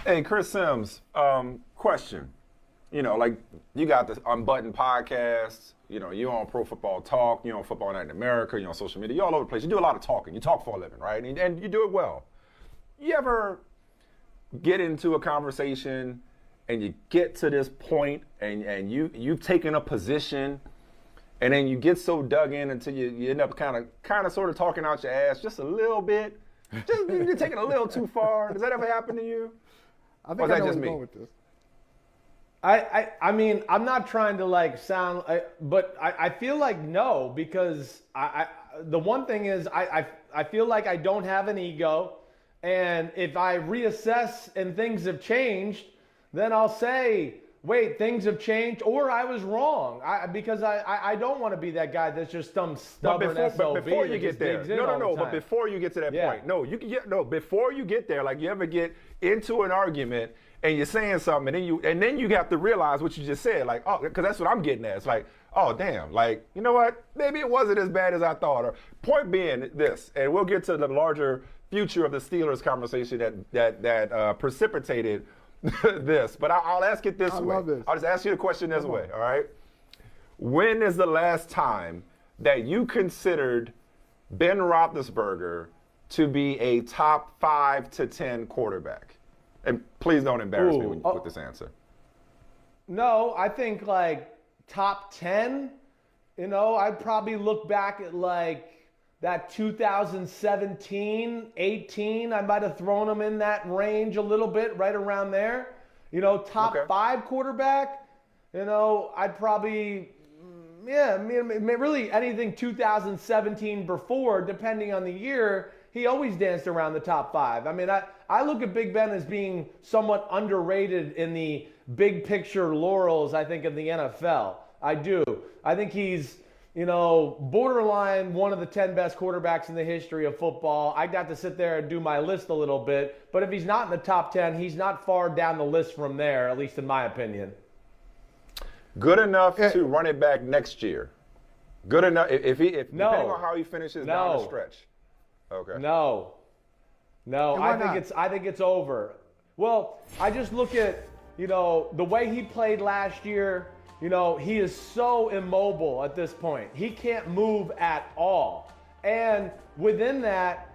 Hey, Chris Sims, question. Like you got this Unbuttoned podcast. You on Pro Football Talk. You on Football Night in America. You on social media. You all over the place. You do a lot of talking. You talk for a living, right? And you do it well. You ever get into a conversation and you get to this point and you've taken a position and then you get so dug in until you end up kind of sort of talking out your ass just a little bit. Just you're taking it a little too far. Does that ever happen to you? I think I know where you're going with this. I mean, I'm not trying to sound, but I feel like no, because the one thing is I feel like I don't have an ego, and if I reassess and things have changed, then I'll say, wait, things have changed, or I was wrong. Because I don't want to be that guy that's just some stubborn SOB. But before you get there, no. But before before you get to that point, before you get there, like you ever get into an argument and you're saying something, and then you have to realize what you just said, like, oh, because that's what I'm getting at. It's like, oh, damn, like, you know what? Maybe it wasn't as bad as I thought. Or point being this, and we'll get to the larger future of the Steelers conversation that precipitated this. But I'll ask it this way. Love this. I'll just ask you the question this way, all right? When is the last time that you considered Ben Roethlisberger to be a top 5 to 10 quarterback? And please don't embarrass me with this answer. No, I think top 10, I'd probably look back at that 2017, 18. I might have thrown him in that range a little bit, right around there. Top 5 quarterback, I'd probably, really anything 2017 before, depending on the year, he always danced around the top 5. I mean, I look at Big Ben as being somewhat underrated in the big picture laurels, I think, of the NFL. I do. I think he's, borderline one of the 10 best quarterbacks in the history of football. I got to sit there and do my list a little bit. But if he's not in the top 10, he's not far down the list from there, at least in my opinion. Good enough to run it back next year. Good enough if depending on how he finishes down the stretch. Okay. No, I think it's over. Well, I just look at the way he played last year. He is so immobile at this point. He can't move at all, and within that,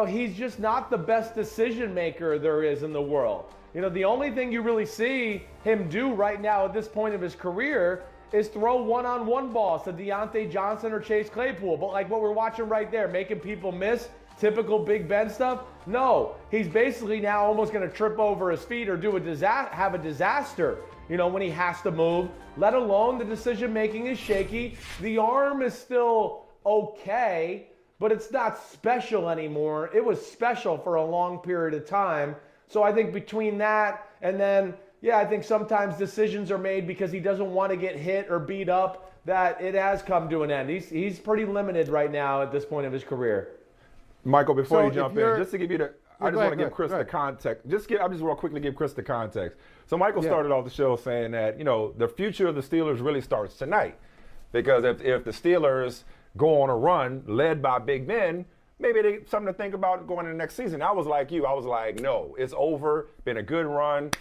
he's just not the best decision maker there is in the world. The only thing you really see him do right now at this point of his career is throw one-on-one balls to Deontay Johnson or Chase Claypool. But like what we're watching right there, making people miss, typical Big Ben stuff. No, he's basically now almost going to trip over his feet or have a disaster, when he has to move, let alone the decision-making is shaky. The arm is still okay, but it's not special anymore. It was special for a long period of time. So I think between that and then, I think sometimes decisions are made because he doesn't want to get hit or beat up, that it has come to an end. He's pretty limited right now at this point of his career. Michael, before you jump in, just to give you I just want to give Chris the context. I just want to quickly give Chris the context. So Michael started off the show saying that, the future of the Steelers really starts tonight. Because if the Steelers go on a run led by Big Ben, maybe they something to think about going into next season. I was like you. I was like, no, it's over. Been a good run.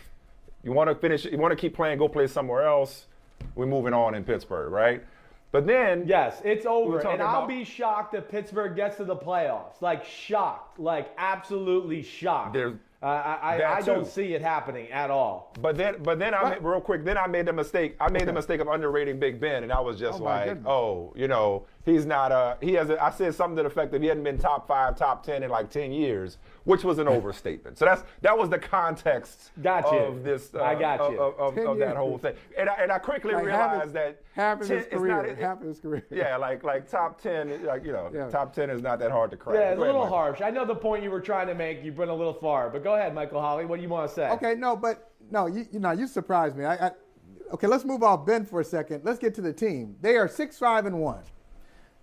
You want to finish, you want to keep playing, go play somewhere else. We're moving on in Pittsburgh, right? But then, yes, it's over, and I'll be shocked if Pittsburgh gets to the playoffs. Shocked, absolutely shocked. I don't see it happening at all. But then, real quick, then I made the mistake. The mistake of underrating Big Ben, and I was just he's not I said something to the effect that he hadn't been top 5, top 10 in 10 years, which was an overstatement. So that was the context of this. I got you. Of that whole thing. And I quickly realized that half of his career. Yeah, top 10, top 10 is not that hard to crack. Yeah, it's a little harsh. I know the point you were trying to make. You went a little far, but go ahead, Michael Holley. What do you want to say? Okay, you surprised me. Okay, let's move off Ben for a second. Let's get to the team. They are 6-5-1.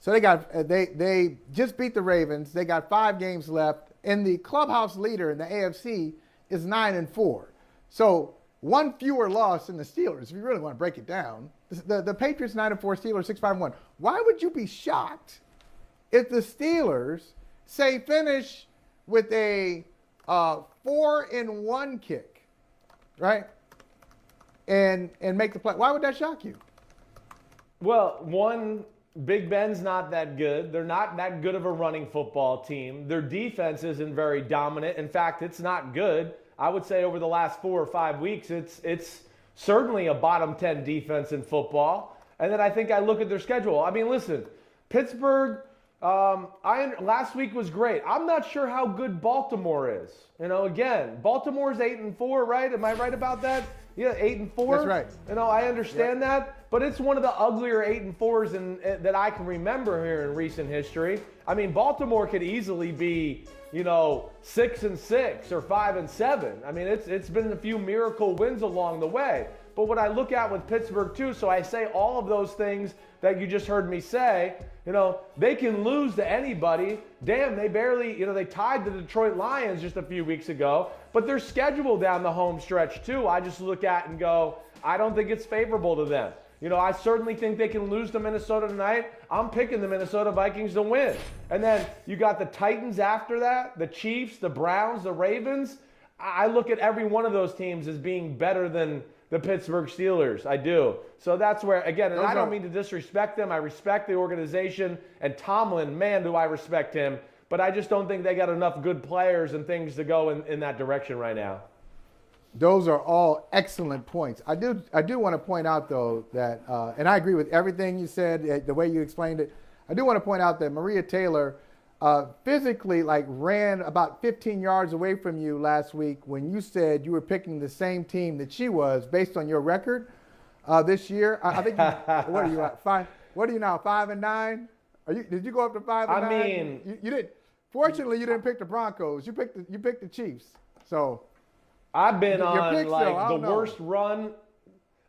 So they just beat the Ravens. They got 5 games left, and the clubhouse leader in the AFC is 9-4. So one fewer loss than the Steelers, if you really want to break it down. The Patriots 9-4, Steelers 6-5-1. Why would you be shocked if the Steelers say finish with a 4-1 kick? right? And make the play. Why would that shock you? Well, one, Big Ben's not that good. They're not that good of a running football team. Their defense isn't very dominant. In fact, it's not good. I would say over the last 4 or 5 weeks, it's certainly a bottom 10 defense in football. And then I think I look at their schedule. I mean, listen, Pittsburgh, last week was great. I'm not sure how good Baltimore is. Again, Baltimore's 8-4, right? Am I right about that? Yeah, 8-4. That's right. I understand that, but it's one of the uglier 8-4s that I can remember here in recent history. I mean, Baltimore could easily be, 6-6 or 5-7. I mean, it's been a few miracle wins along the way. But what I look at with Pittsburgh too, so I say all of those things that you just heard me say, they can lose to anybody. Damn, they barely, they tied the Detroit Lions just a few weeks ago. But their schedule down the home stretch too, I just look at and go, I don't think it's favorable to them. I certainly think they can lose to Minnesota tonight. I'm picking the Minnesota Vikings to win. And then you got the Titans after that, the Chiefs, the Browns, the Ravens. I look at every one of those teams as being better than the Pittsburgh Steelers. I do. So that's where, again, and I don't mean to disrespect them. I respect the organization. And Tomlin, man, do I respect him. But I just don't think they got enough good players and things to go in that direction right now. Those are all excellent points. I do want to point out, though, that, and I agree with everything you said, the way you explained it. I do want to point out that Maria Taylor physically ran about 15 yards away from you last week when you said you were picking the same team that she was based on your record this year. I think what are you at? What are you now? 5-9? Did you go up to 5-9? I mean, you didn't. Fortunately, you didn't pick the Broncos. You picked the Chiefs. So I've been on the know. worst run.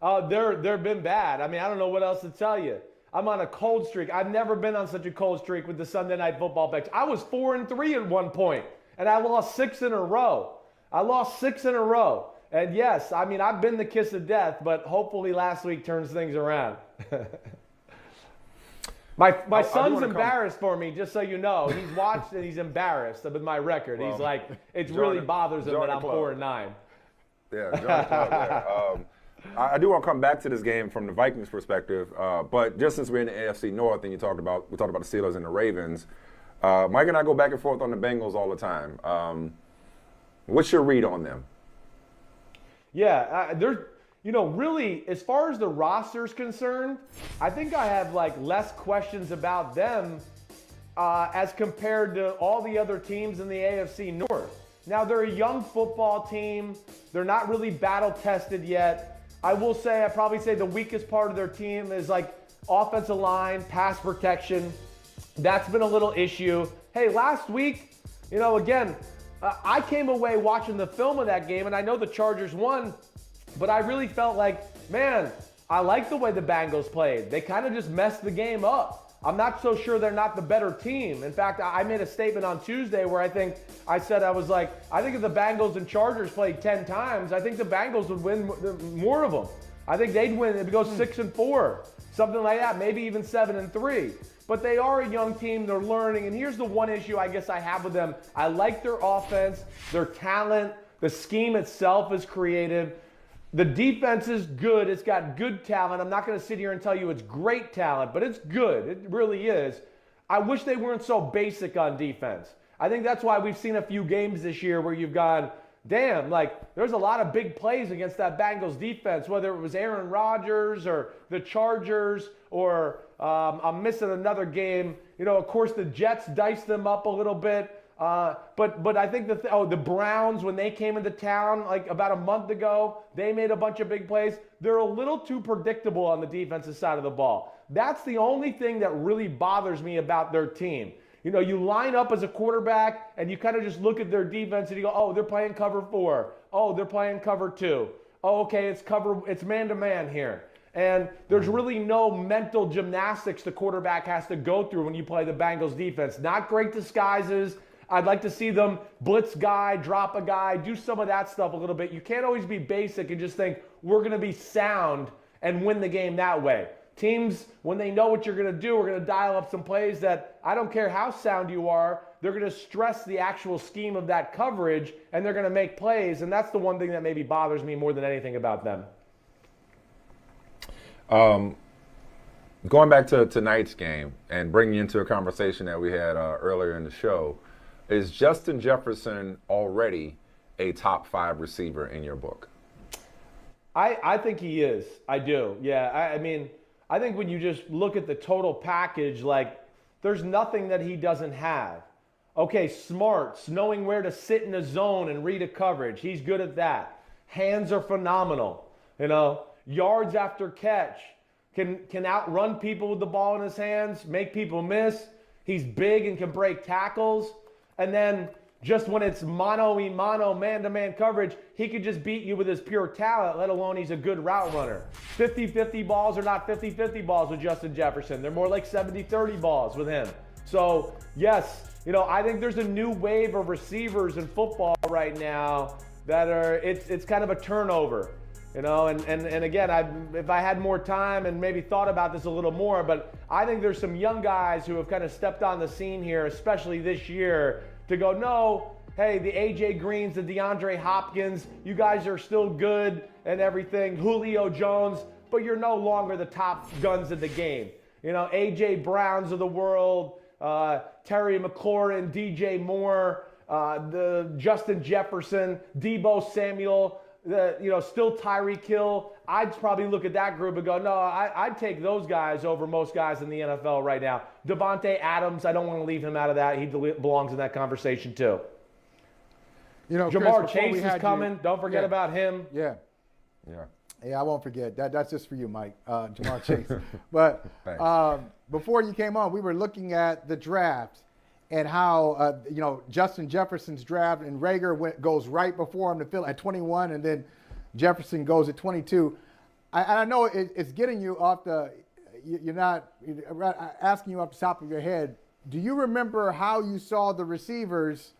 They've been bad. I mean, I don't know what else to tell you. I'm on a cold streak. I've never been on such a cold streak with the Sunday Night Football picks. I was 4-3 at one point, and I lost 6 in a row. And yes, I mean, I've been the kiss of death, but hopefully last week turns things around. My son's embarrassed for me, just so you know. He's watched and he's embarrassed with my record. Well, he's like, it really bothers him that I'm 4-9. Yeah, Club, I do want to come back to this game from the Vikings perspective, but just since we're in the AFC North and we talked about the Steelers and the Ravens, Mike and I go back and forth on the Bengals all the time. What's your read on them? Yeah, really, as far as the roster's concerned, I think I have less questions about them as compared to all the other teams in the AFC North. Now, they're a young football team. They're not really battle-tested yet. I will say, I'd probably say the weakest part of their team is offensive line, pass protection. That's been a little issue. Hey, last week, again, I came away watching the film of that game, and I know the Chargers won, but I really felt man, I like the way the Bengals played. They kind of just messed the game up. I'm not so sure they're not the better team. In fact, I made a statement on Tuesday where I think if the Bengals and Chargers played 10 times, I think the Bengals would win more of them. I think they'd win. It'd go 6-4, something like that, maybe even 7-3. But they are a young team. They're learning. And here's the one issue I guess I have with them. I like their offense, their talent. The scheme itself is creative. The defense is good. It's got good talent. I'm not going to sit here and tell you it's great talent, but it's good. It really is. I wish they weren't so basic on defense. I think that's why we've seen a few games this year where you've gone, damn, there's a lot of big plays against that Bengals defense, whether it was Aaron Rodgers or the Chargers or I'm missing another game. Of course, the Jets diced them up a little bit. But I think the Browns, when they came into town about a month ago, they made a bunch of big plays. They're a little too predictable on the defensive side of the ball. That's the only thing that really bothers me about their team. You line up as a quarterback and you kind of just look at their defense and you go, oh, they're playing cover 4. Oh, they're playing cover 2. Oh, okay, it's man-to-man here. And there's really no mental gymnastics the quarterback has to go through when you play the Bengals defense. Not great disguises. I'd like to see them blitz guy, drop a guy, do some of that stuff a little bit. You can't always be basic and just think we're going to be sound and win the game that way. Teams, when they know what you're going to do, are going to dial up some plays that I don't care how sound you are. they're going to stress the actual scheme of that coverage, and they're going to make plays. And that's the one thing that maybe bothers me more than anything about them. Going back to tonight's game and bringing you into a conversation that we had earlier in the show, is Justin Jefferson already a top 5 receiver in your book? I think he is. I do. Yeah. I mean, I think when you just look at the total package, like, there's nothing that he doesn't have. Okay, smarts, knowing where to sit in a zone and read a coverage. He's good at that. Hands are phenomenal. Yards after catch. Can outrun people with the ball in his hands, make people miss. He's big and can break tackles. And then just when it's mano-a-mano, man-to-man coverage, he could just beat you with his pure talent, let alone he's a good route runner. 50-50 balls are not 50-50 balls with Justin Jefferson. They're more like 70-30 balls with him. So, yes, I think there's a new wave of receivers in football right now that it's kind of a turnover. And again, if I had more time and maybe thought about this a little more, but I think there's some young guys who have kind of stepped on the scene here, especially this year, to go, no, hey, the A.J. Greens, the DeAndre Hopkins, you guys are still good and everything, Julio Jones, but you're no longer the top guns of the game. A.J. Browns of the world, Terry McLaurin, D.J. Moore, the Justin Jefferson, Deebo Samuel, still Tyreek Hill. I'd probably look at that group and go, no, I'd take those guys over most guys in the NFL right now. Devontae Adams, I don't want to leave him out of that. He belongs in that conversation too. Jamar Chase is coming. Don't forget about him. Yeah, I won't forget. That's just for you, Mike, Jamar Chase. But before you came on, we were looking at the draft and how, Justin Jefferson's draft, and Rager goes right before him to fill at 21, and then Jefferson goes at 22. I know it's getting you off you're not asking you off the top of your head. Do you remember how you saw the receivers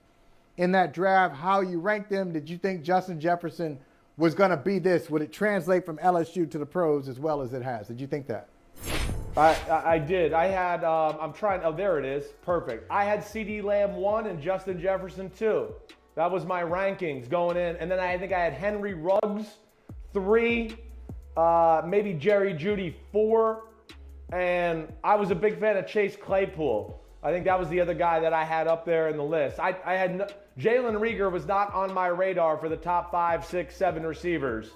in that draft, how you ranked them? Did you think Justin Jefferson was going to be this? Would it translate from LSU to the pros as well as it has? Did you think that? I did. I had, there it is. Perfect. I had CeeDee Lamb 1 and Justin Jefferson 2. That was my rankings going in. And then I think I had Henry Ruggs 3, maybe Jerry Jeudy 4. And I was a big fan of Chase Claypool. I think that was the other guy that I had up there in the list. Jalen Reagor was not on my radar for the top 5, 6, 7 receivers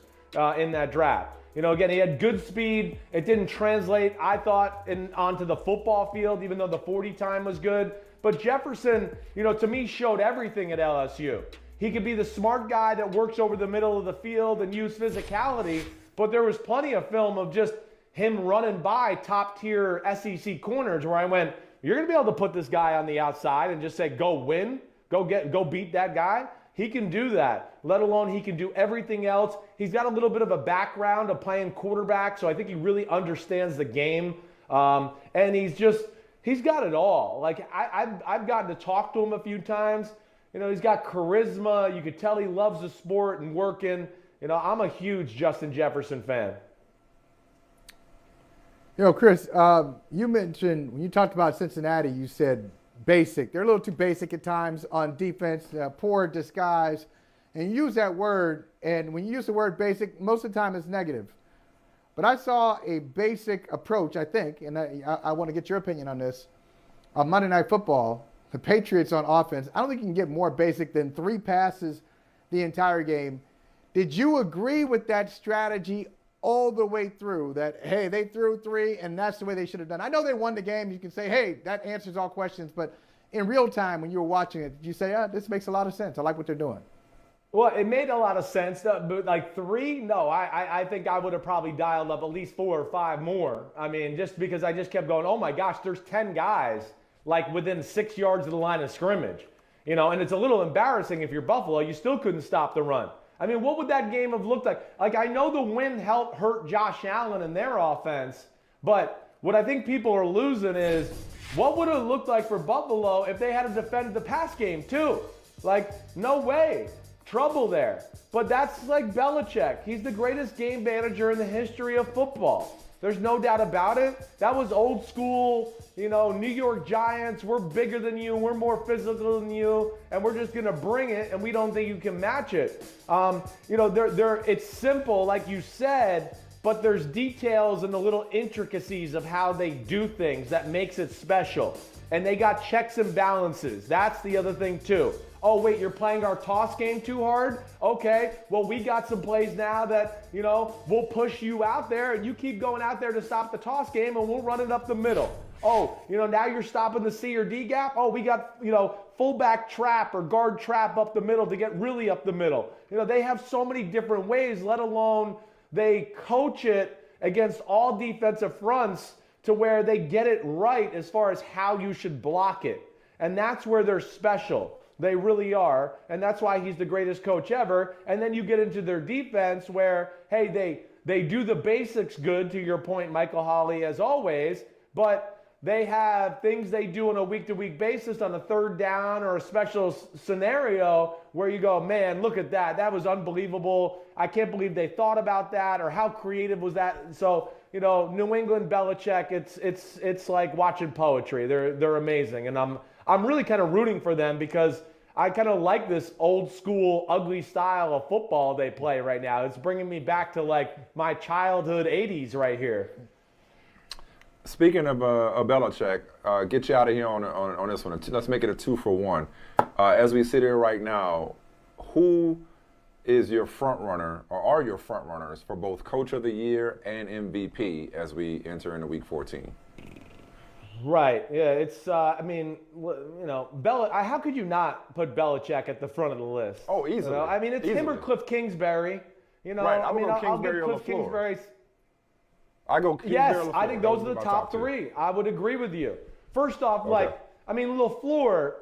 in that draft. Again, he had good speed. It didn't translate, I thought, onto the football field, even though the 40 time was good. But Jefferson, to me, showed everything at LSU. He could be the smart guy that works over the middle of the field and use physicality, but there was plenty of film of just him running by top-tier SEC corners where I went, you're going to be able to put this guy on the outside and just say, go win, go beat that guy. He can do that, let alone he can do everything else. He's got a little bit of a background of playing quarterback, so I think he really understands the game. And he's got it all. Like, I've gotten to talk to him a few times. He's got charisma. You could tell he loves the sport and working. I'm a huge Justin Jefferson fan. Chris, you mentioned when you talked about Cincinnati, you said basic. They're a little too basic at times on defense, poor disguise. And you use that word, and when you use the word basic, most of the time it's negative. But I saw a basic approach, I think, and I want to get your opinion on this. On Monday Night Football, the Patriots on offense, I don't think you can get more basic than 3 passes the entire game. Did you agree with that strategy all the way through, that, hey, they threw 3 and that's the way they should have done? I know they won the game. You can say, hey, that answers all questions. But in real time, when you were watching it, did you say, this makes a lot of sense. I like what they're doing? Well, it made a lot of sense. But like 3, no, I think I would have probably dialed up at least 4 or 5 more. I mean, just because I just kept going, oh my gosh, there's 10 guys like within 6 yards of the line of scrimmage. And it's a little embarrassing if you're Buffalo. You still couldn't stop the run. I mean, what would that game have looked like? Like, I know the win helped hurt Josh Allen and their offense, but what I think people are losing is what would it have looked like for Buffalo if they had to defend the pass game too? Like, no way. Trouble there. But that's like Belichick. He's the greatest game manager in the history of football. There's no doubt about it. That was old school, New York Giants. We're bigger than you. We're more physical than you. And we're just going to bring it, and we don't think you can match it. It's simple, like you said, but there's details and the little intricacies of how they do things that makes it special. And they got checks and balances. That's the other thing, too. Oh, wait, you're playing our toss game too hard? Okay, well, we got some plays now that, we'll push you out there, and you keep going out there to stop the toss game, and we'll run it up the middle. Oh, now you're stopping the C or D gap? Oh, we got, fullback trap or guard trap up the middle to get really up the middle. They have so many different ways, let alone they coach it against all defensive fronts to where they get it right as far as how you should block it. And that's where they're special. They really are. And that's why he's the greatest coach ever. And then you get into their defense where, hey, they do the basics good, to your point, Michael Holley, as always, but they have things they do on a week-to-week basis on a third down or a special scenario where you go, man, look at that. That was unbelievable. I can't believe they thought about that, or how creative was that? So, New England, Belichick, it's like watching poetry. They're amazing. And I'm really kind of rooting for them because I kind of like this old school, ugly style of football they play right now. It's bringing me back to like my childhood 80s right here. Speaking of Belichick, get you out of here on this one. Let's make it a 2-for-1. As we sit here right now, who is your front runner, or are your front runners for both Coach of the Year and MVP as we enter into Week 14? Right. Yeah. It's. How could you not put Belichick at the front of the list? Oh, easily. It's easily. him or Cliff Kingsbury. Right. I'll give Cliff Kingsbury. I go Kingsbury. Yes, I think those are the top three. I would agree with you. First off, LaFleur,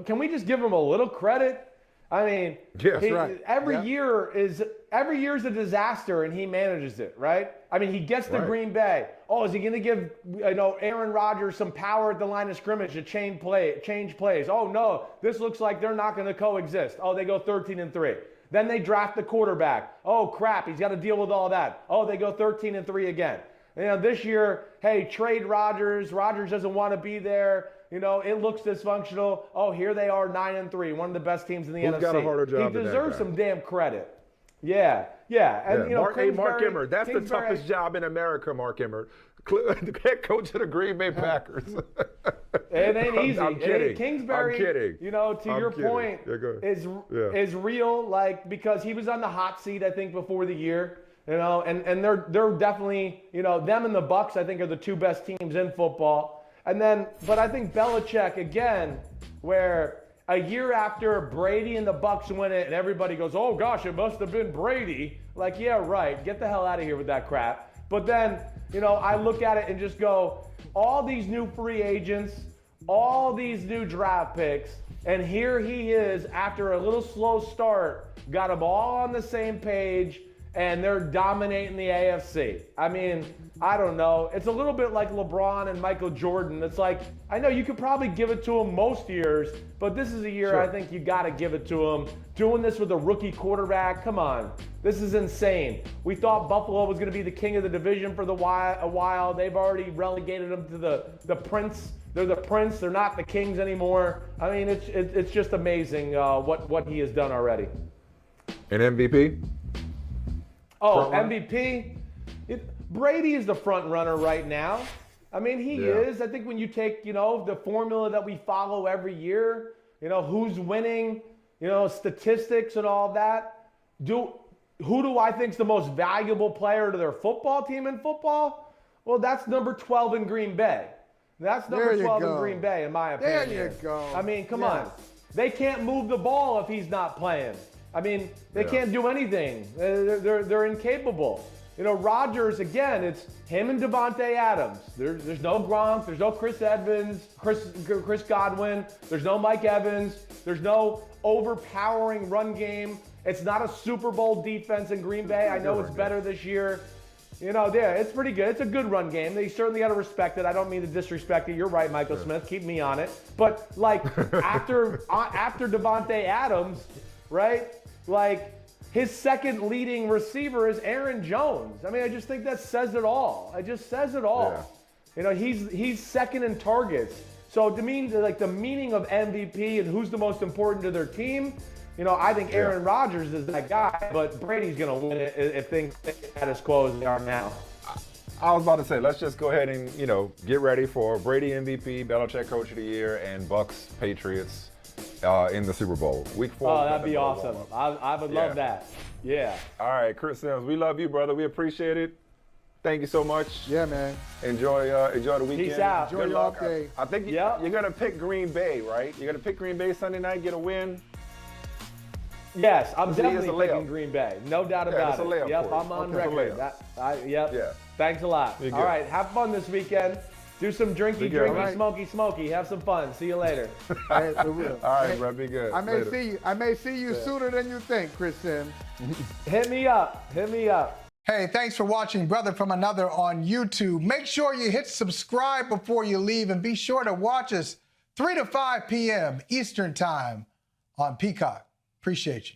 can we just give him a little credit? Yes, right. Every year is a disaster, and he manages it, right? He gets to Green Bay. Oh, is he going to give Aaron Rodgers some power at the line of scrimmage to change plays? Oh no, this looks like they're not going to coexist. Oh, they go 13-3. Then they draft the quarterback. Oh crap, he's got to deal with all that. Oh, they go 13-3 again. This year, hey, trade Rodgers. Rodgers doesn't want to be there. It looks dysfunctional. Oh, here they are, 9-3, one of the best teams in the NFC. Who's got a harder job He deserves some damn credit. Yeah. And Mark Emmert, that's the toughest job in America, Mark Emmert. The head coach of the Green Bay Packers. It ain't easy. I'm kidding. Kingsbury, I'm kidding. To your point, is real, because he was on the hot seat, I think, before the year. And they're definitely, them and the Bucs, I think, are the two best teams in football. But I think Belichick, again, where a year after Brady and the Bucs win it and everybody goes, oh gosh, it must have been Brady. Like, yeah, right. Get the hell out of here with that crap. But then, I look at it and just go, all these new free agents, all these new draft picks, and here he is after a little slow start, got them all on the same page, and they're dominating the AFC. I don't know. It's a little bit like LeBron and Michael Jordan. It's like, I know you could probably give it to him most years, but this is a year I think you got to give it to him. Doing this with a rookie quarterback, come on. This is insane. We thought Buffalo was going to be the king of the division for a while. They've already relegated them to the prince. They're the prince. They're not the kings anymore. It's just amazing what he has done already. An MVP? Oh, MVP? Brady is the front runner right now. He is. I think when you take, the formula that we follow every year, who's winning, statistics and all that, who do I think is the most valuable player to their football team in football? Well, that's number 12 in Green Bay. That's number 12 in Green Bay, in my opinion. There you go. Come on. They can't move the ball if he's not playing. They can't do anything. They're incapable. Rodgers, again, it's him and Davante Adams. There's no Gronk. There's no Chris Evans, Chris Godwin. There's no Mike Evans. There's no overpowering run game. It's not a Super Bowl defense in Green Bay. I know it's better this year. It's pretty good. It's a good run game. They certainly got to respect it. I don't mean to disrespect it. You're right, Michael Smith. Keep me on it. But, after Davante Adams, right, his second leading receiver is Aaron Jones. I mean, I just think that says it all. It just says it all. Yeah. You know, he's second in targets. So to me, like the meaning of MVP and who's the most important to their team, you know, I think Aaron Rodgers is that guy, but Brady's going to win it if things stay status quo as they are now. I was about to say, let's just go ahead and, you know, get ready for Brady MVP, Belichick Coach of the Year, and Bucks Patriots in the Super Bowl. Week 4. Oh, that'd be awesome. I would love that. Yeah. All right, Chris Sims, we love you, brother. We appreciate it. Thank you so much. Yeah, man. Enjoy the weekend. Peace out. Enjoy your off day. I think you're going to pick Green Bay, right? You're going to pick Green Bay Sunday night, get a win? Yes, I'm definitely picking Green Bay. No doubt about it. Yep, I'm on record. Yeah. Thanks a lot. All right, have fun this weekend. Do some drinky, smoky. Have some fun. See you later. Hey, we will. All right, bro. Be good. I may see you sooner than you think, Chris Sims. Hit me up. Hey, thanks for watching Brother from Another on YouTube. Make sure you hit subscribe before you leave, and be sure to watch us 3 to 5 p.m. Eastern Time on Peacock. Appreciate you.